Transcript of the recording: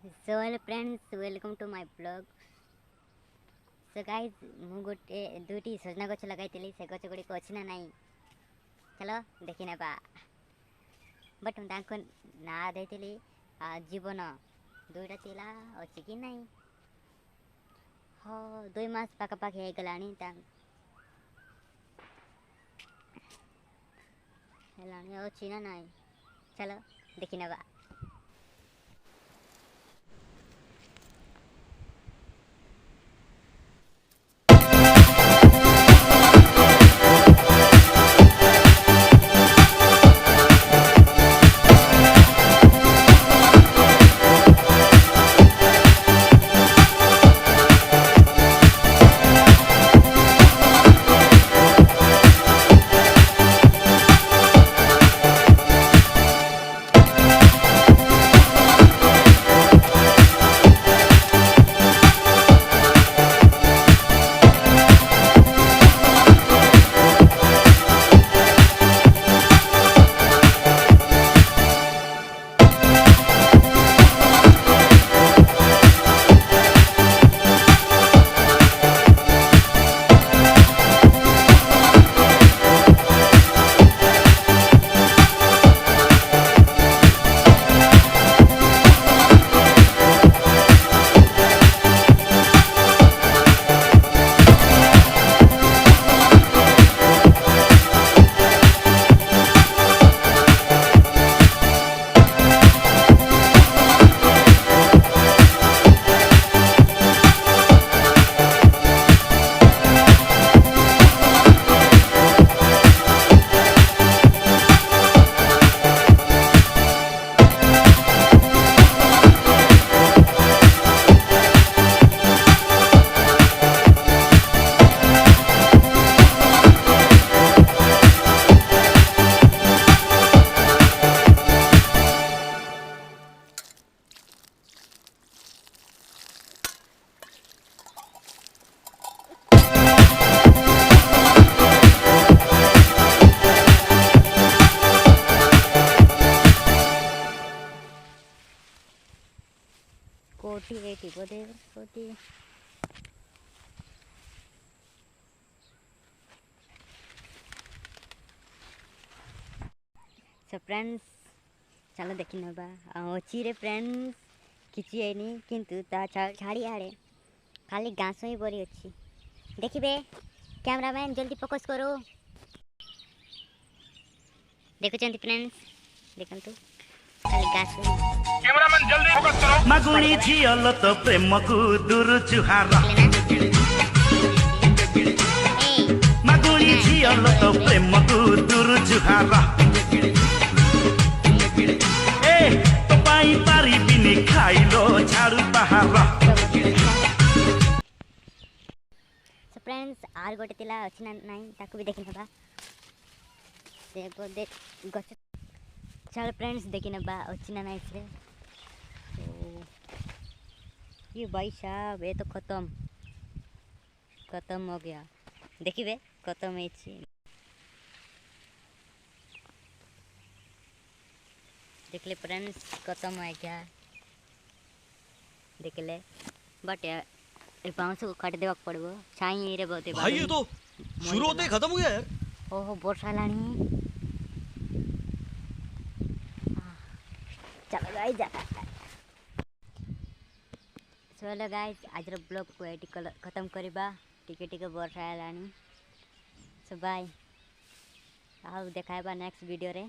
So hello friends, welcome to my blog. So guys, ମୁଁ ଗୋଟେ ଦୁଇଟି ସଜନା ଗଛ ଲଗାଇଥିଲି। ସେ ଗଛ ଗୁଡ଼ିକ ଅଛି ନା ନାହିଁ ଚାଲ ଦେଖି ନେବା। ବଟ୍ ମୁଁ ତାଙ୍କ ନାଁ ଦେଇଥିଲି ଜୀବନ। ଦୁଇଟା ଥିଲା ଅଛି କି ନାହିଁ? ହଁ 2 ମାସ ପାଖାପାଖି ହେଇଗଲାଣି ହେଲାଣି ଅଛି ନା ନାହିଁ ଚାଲ ଦେଖି ନେବା। कोटी एटी बोधे कोटी सो फ्रेंड्स चलो देखी नबा अच्छी रे फ्रेंड्स किसी है नहीं किंतु ता छाड़ी आड़े खाली घास ही बड़ी अच्छी देखिए कैमरामैन जल्दी फोकस करो देखुଛନ୍ତି फ्रेंड्स देखंतु खाली घास कैमरामैन जल्दी फोकस करो मगुणी झियल तो प्रेम को दूर जुहार मगुणी झियल तो प्रेम को दूर जुहार ए तो पाई पारी बिनी खाइलो झाड़ू पहाड़ सो फ्रेंड्स आर गोटे तिला अछि ना नाही ताको भी देखि नबा से बोदे गछ चल फ्रेंड्स देखि नबा अछि ना नाही से तो ये भाई साहब ये तो खत्म हो गया देखिए खत्म है देख ले फ्रेंड्स खत्म है क्या देख ले बट ये बांस को काट देवा पड़बो छाई रे बोते भाई ये तो शुरू होते ही खत्म हो गया यार ओहो वर्षा लानी चलो गाइस जाता चलो गाइस आज ब्लॉग को एटी खत्म करबा टिके टिके वर्षा लानी सो बाय आओ देखाइबा नेक्स्ट वीडियो रे।